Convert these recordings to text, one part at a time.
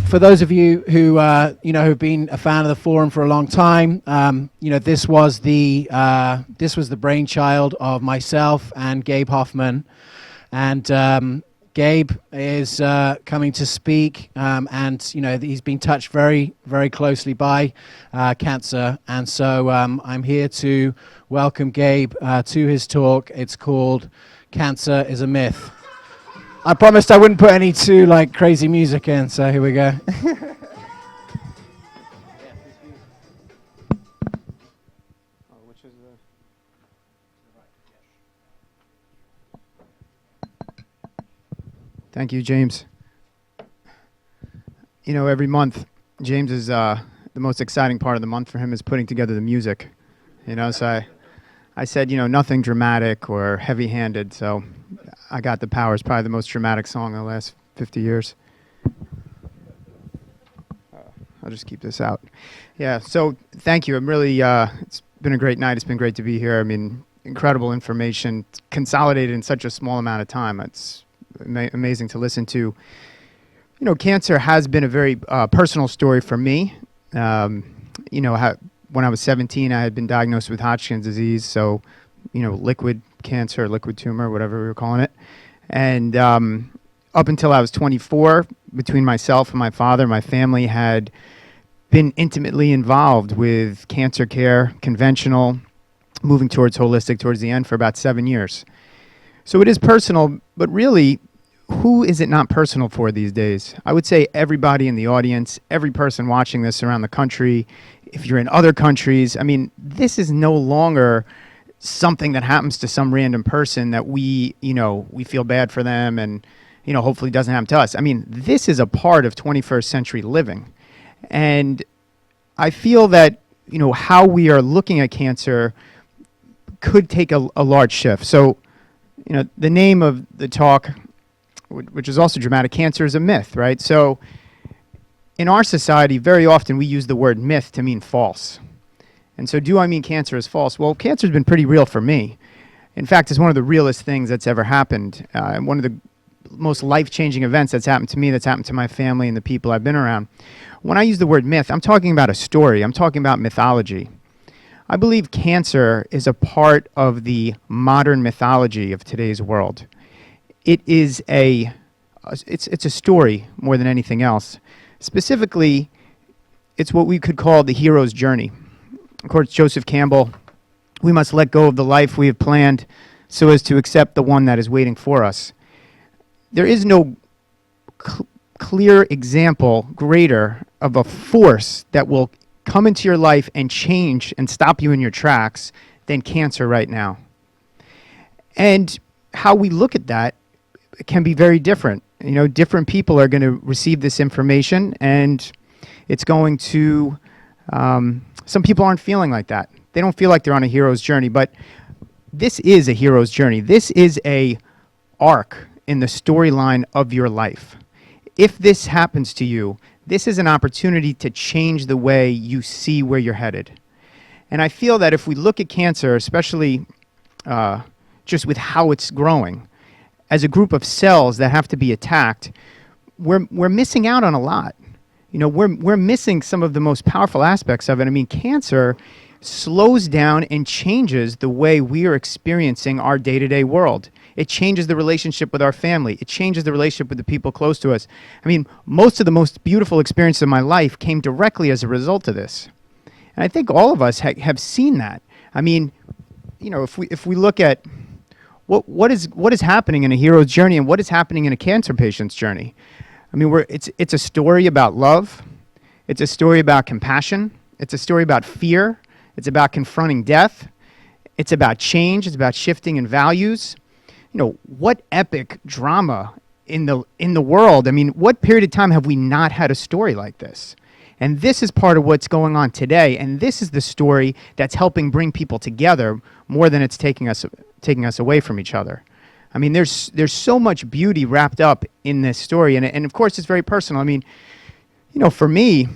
for those of you who who've been a fan of the forum for a long time, this was the brainchild of myself and Gabe Hoffman, and Gabe is coming to speak, and he's been touched very, very closely by cancer, and so I'm here to welcome Gabe to his talk. It's called "Cancer is a Myth." I promised I wouldn't put any too crazy music in, so here we go. Thank you, James. Every month, James is the most exciting part of the month for him is putting together the music. So I said, nothing dramatic or heavy-handed, so I Got the Power is probably the most dramatic song in the last 50 years. I'll just keep this out. Yeah, so thank you. I'm really, it's been a great night. It's been great to be here. I mean, incredible information consolidated in such a small amount of time. It's amazing to listen to. Cancer has been a very personal story for me. When I was 17, I had been diagnosed with Hodgkin's disease, so, liquid cancer, liquid tumor, whatever we were calling it. And up until I was 24, between myself and my father, my family had been intimately involved with cancer care, conventional, moving towards holistic towards the end for about 7 years. So it is personal, but really, who is it not personal for these days? I would say everybody in the audience, every person watching this around the country, if you're in other countries, I mean, this is no longer something that happens to some random person that we feel bad for them and, hopefully doesn't happen to us. I mean, this is a part of 21st century living. And I feel that, how we are looking at cancer could take a large shift. So, the name of the talk, which is also dramatic, cancer is a myth, right? So in our society, very often we use the word myth to mean false. And so do I mean cancer is false? Well, cancer has been pretty real for me. In fact, it's one of the realest things that's ever happened. And one of the most life-changing events that's happened to me, that's happened to my family and the people I've been around. When I use the word myth, I'm talking about a story. I'm talking about mythology. I believe cancer is a part of the modern mythology of today's world. It is it's a story more than anything else. Specifically, it's what we could call the hero's journey. Of course, Joseph Campbell, we must let go of the life we have planned so as to accept the one that is waiting for us. There is no clear example greater of a force that will come into your life and change and stop you in your tracks than cancer right now. And how we look at that can be very different. Different people are going to receive this information, and it's going to, some people aren't feeling like that. They don't feel like they're on a hero's journey, but this is a hero's journey. This is a arc in the storyline of your life. If this happens to you, this is an opportunity to change the way you see where you're headed. And I feel that if we look at cancer, especially just with how it's growing, as a group of cells that have to be attacked, we're missing out on a lot. We're missing some of the most powerful aspects of it. I mean, cancer slows down and changes the way we are experiencing our day-to-day world. It changes the relationship with our family. It changes the relationship with the people close to us. I mean, most of the most beautiful experiences of my life came directly as a result of this. And I think all of us have seen that. I mean, if we look at what is happening in a hero's journey and what is happening in a cancer patient's journey. I mean, it's a story about love. It's a story about compassion. It's a story about fear. It's about confronting death. It's about change. It's about shifting in values. What epic drama in the world. I mean, what period of time have we not had a story like this? And this is part of what's going on today. And this is the story that's helping bring people together more than it's taking us away from each other. I mean, there's so much beauty wrapped up in this story. And of course, it's very personal. I mean, for me,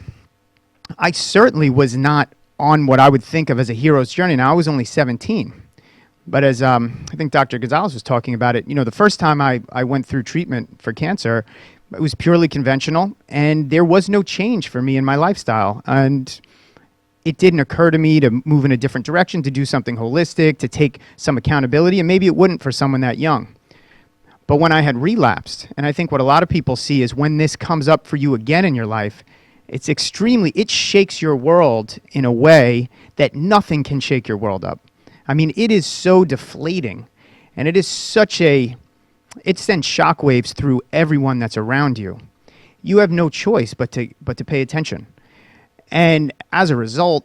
I certainly was not on what I would think of as a hero's journey. Now, I was only 17. But as I think Dr. Gonzalez was talking about it, the first time I went through treatment for cancer, It was purely conventional, and there was no change for me in my lifestyle. And it didn't occur to me to move in a different direction, to do something holistic, to take some accountability, and maybe it wouldn't for someone that young. But when I had relapsed, and I think what a lot of people see is when this comes up for you again in your life, it shakes your world in a way that nothing can shake your world up. I mean, it is so deflating, and it sends shockwaves through everyone that's around you. You have no choice but to pay attention. And as a result,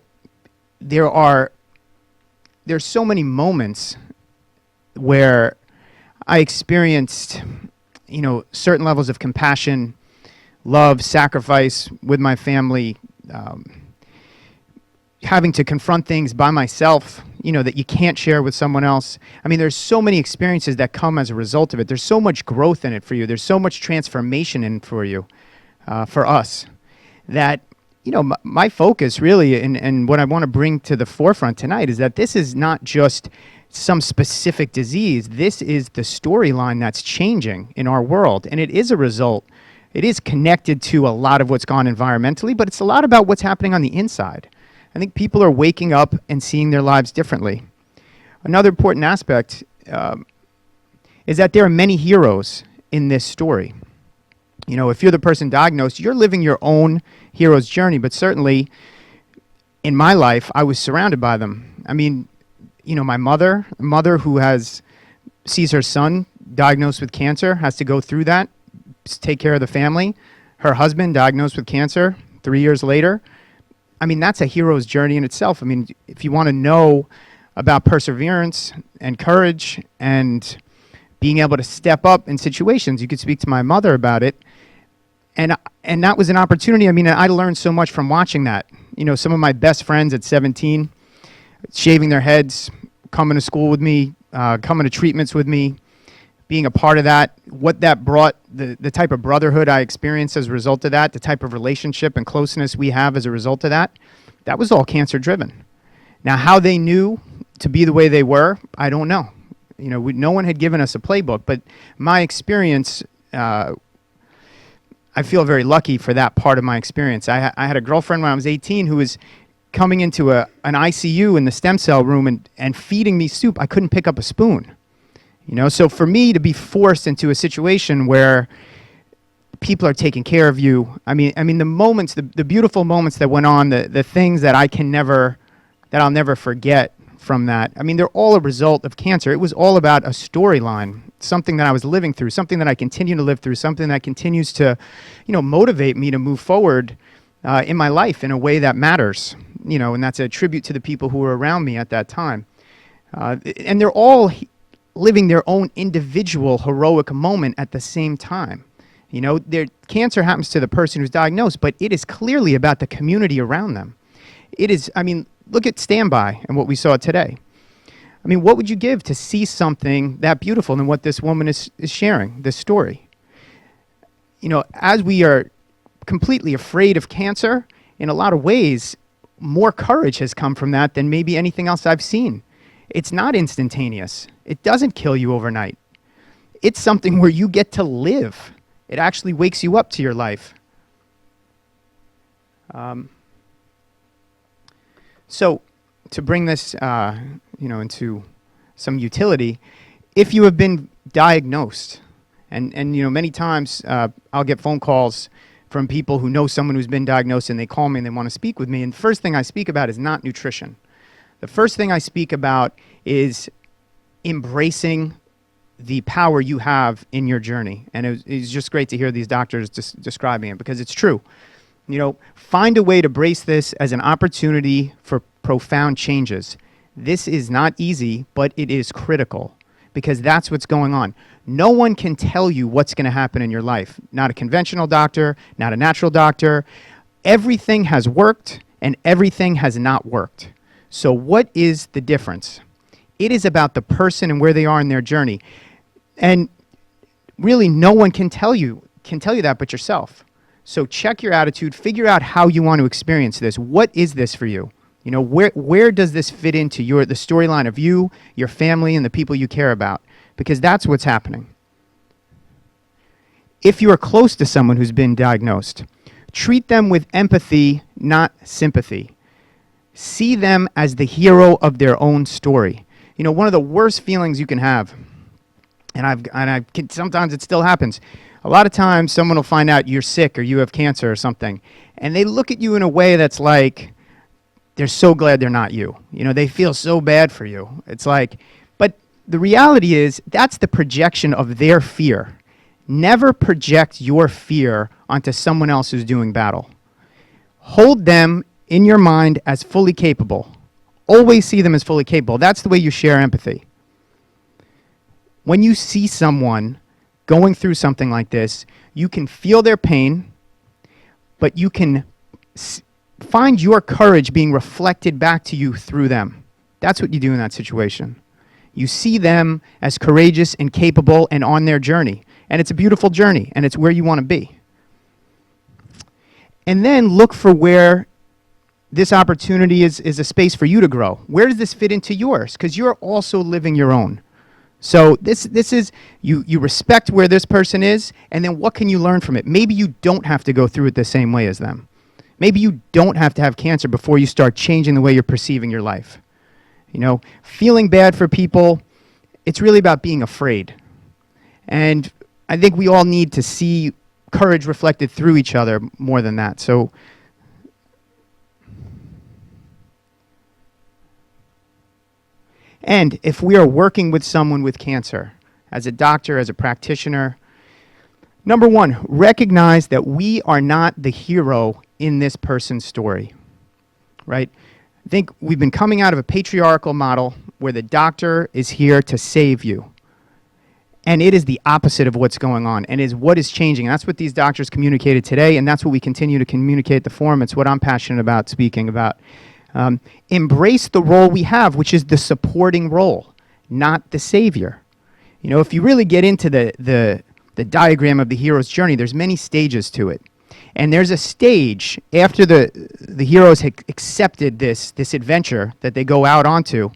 there's so many moments where I experienced, certain levels of compassion, love, sacrifice with my family, having to confront things by myself, that you can't share with someone else. I mean, there's so many experiences that come as a result of it. There's so much growth in it for you. There's so much transformation in it for you, for us, that, my focus really, and what I want to bring to the forefront tonight is that this is not just some specific disease. This is the storyline that's changing in our world. And it is a result. It is connected to a lot of what's gone environmentally, but it's a lot about what's happening on the inside. I think people are waking up and seeing their lives differently. Another important aspect is that there are many heroes in this story. If you're the person diagnosed, you're living your own hero's journey, but certainly in my life, I was surrounded by them. I mean, my mother who sees her son diagnosed with cancer, has to go through that, take care of the family. Her husband diagnosed with cancer 3 years later. I mean, that's a hero's journey in itself. I mean, if you want to know about perseverance and courage and being able to step up in situations, you could speak to my mother about it. And that was an opportunity. I mean, I learned so much from watching that. Some of my best friends at 17, shaving their heads, coming to school with me, coming to treatments with me, being a part of that, what that brought, the type of brotherhood I experienced as a result of that, the type of relationship and closeness we have as a result of that, that was all cancer driven. Now, how they knew to be the way they were, I don't know. No one had given us a playbook, but my experience, I feel very lucky for that part of my experience. I had a girlfriend when I was 18 who was coming into an ICU in the stem cell room and feeding me soup. I couldn't pick up a spoon. So for me to be forced into a situation where people are taking care of you, I mean the moments, the beautiful moments that went on, the things that I'll never forget from that. I mean, they're all a result of cancer. It was all about a storyline, something that I was living through, something that I continue to live through, something that continues to, motivate me to move forward in my life in a way that matters, and that's a tribute to the people who were around me at that time. And they're all living their own individual heroic moment at the same time. Their cancer happens to the person who's diagnosed, but it is clearly about the community around them. It is, look at Standby and what we saw today. What would you give to see something that beautiful than what this woman is sharing, this story? As we are completely afraid of cancer, in a lot of ways, more courage has come from that than maybe anything else I've seen. It's not instantaneous. It doesn't kill you overnight. It's something where you get to live. It actually wakes you up to your life. So to bring this, into some utility, if you have been diagnosed, and many times I'll get phone calls from people who know someone who's been diagnosed and they call me and they want to speak with me. And the first thing I speak about is not nutrition. The first thing I speak about is embracing the power you have in your journey. And it's just great to hear these doctors describing it, because it's true. Find a way to brace this as an opportunity for profound changes. This is not easy, but it is critical, because that's what's going on. No one can tell you what's going to happen in your life. Not a conventional doctor, not a natural doctor. Everything has worked and everything has not worked. So what is the difference? It is about the person and where they are in their journey. And really no one can tell you that but yourself. So check your attitude, figure out how you want to experience this. What is this for you? Where does this fit into the storyline of you, your family, and the people you care about? Because that's what's happening. If you are close to someone who's been diagnosed, treat them with empathy, not sympathy. See them as the hero of their own story. You know, one of the worst feelings you can have, sometimes it still happens. A lot of times someone will find out you're sick or you have cancer or something, and they look at you in a way that's like, they're so glad they're not you. You know, they feel so bad for you. It's like, but the reality is that's the projection of their fear. Never project your fear onto someone else who's doing battle. Hold them in your mind as fully capable. Always see them as fully capable. That's the way you share empathy. When you see someone going through something like this, you can feel their pain, but you can find your courage being reflected back to you through them. That's what you do in that situation. You see them as courageous and capable and on their journey. And it's a beautiful journey, and it's where you want to be. And then look for where this opportunity is a space for you to grow. Where does this fit into yours? Because you're also living your own. So this is, you respect where this person is, and then what can you learn from it? Maybe you don't have to go through it the same way as them. Maybe you don't have to have cancer before you start changing the way you're perceiving your life. You know, feeling bad for people, it's really about being afraid. And I think we all need to see courage reflected through each other more than that. So and if we are working with someone with cancer, as a doctor, as a practitioner, number one, recognize that we are not the hero in this person's story, right? I think we've been coming out of a patriarchal model where the doctor is here to save you. And it is the opposite of what's going on, and is what is changing. And that's what these doctors communicated today, and that's what we continue to communicate at the forum. It's what I'm passionate about speaking about. Embrace the role we have, which is the supporting role, not the savior. You know, if you really get into the diagram of the hero's journey, there's many stages to it. And there's a stage after the heroes have accepted this adventure that they go out onto,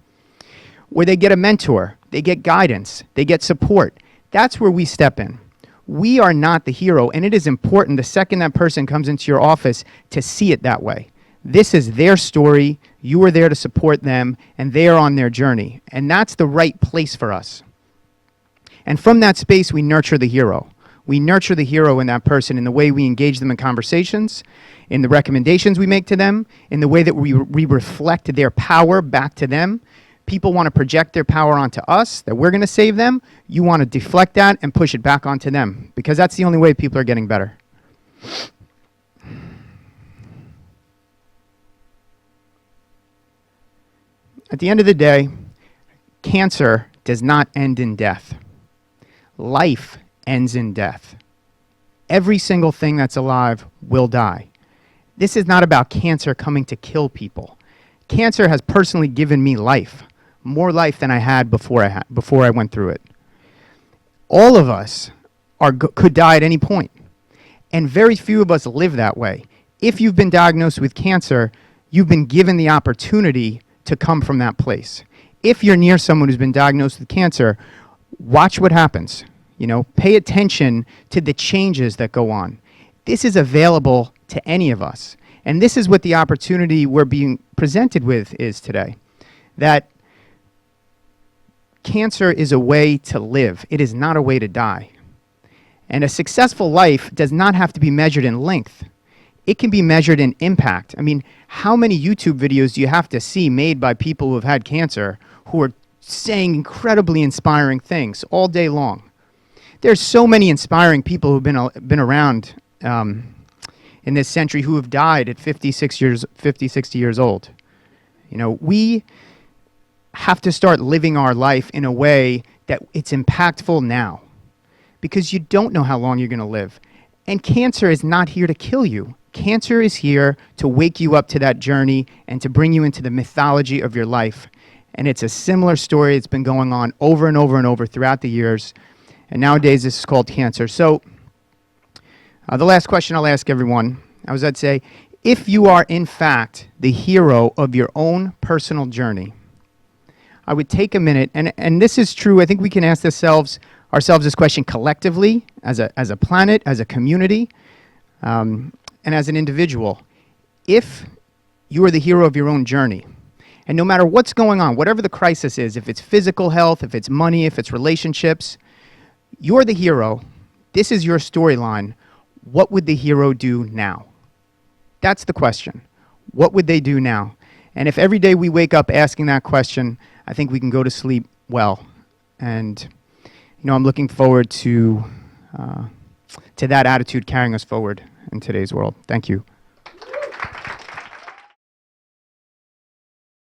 where they get a mentor, they get guidance, they get support. That's where we step in. We are not the hero, and it is important the second that person comes into your office to see it that way. This is their story, you are there to support them, and they are on their journey. And that's the right place for us. And from that space, we nurture the hero. We nurture the hero in that person in the way we engage them in conversations, in the recommendations we make to them, in the way that we reflect their power back to them. People want to project their power onto us, that we're going to save them. You want to deflect that and push it back onto them, because that's the only way people are getting better. At the end of the day, cancer does not end in death. Life ends in death. Every single thing that's alive will die. This is not about cancer coming to kill people. Cancer has personally given me life, more life than I had before I went through it. All of us could die at any point, and very few of us live that way. If you've been diagnosed with cancer, you've been given the opportunity to come from that place. If you're near someone who's been diagnosed with cancer, watch what happens. You know, pay attention to the changes that go on. This is available to any of us. And this is what the opportunity we're being presented with is today. That cancer is a way to live. It is not a way to die. And a successful life does not have to be measured in length. It can be measured in impact. I mean, how many YouTube videos do you have to see made by people who have had cancer who are saying incredibly inspiring things all day long? There's so many inspiring people who've been around in this century who have died at 50, 60 years old. You know, we have to start living our life in a way that it's impactful now, because you don't know how long you're going to live. And cancer is not here to kill you. Cancer is here to wake you up to that journey and to bring you into the mythology of your life. And it's a similar story that's been going on over and over and over throughout the years. And nowadays, this is called cancer. So the last question I'll ask everyone, I'd say, if you are in fact the hero of your own personal journey, I would take a minute, and this is true, I think we can ask ourselves ourselves this question collectively, as a planet, as a community, and as an individual. If you are the hero of your own journey, and no matter what's going on, whatever the crisis is, if it's physical health, if it's money, if it's relationships, you're the hero. This is your storyline. What would the hero do now? That's the question. What would they do now? And if every day we wake up asking that question, I think we can go to sleep well. And I'm looking forward to that attitude carrying us forward in today's world. Thank you.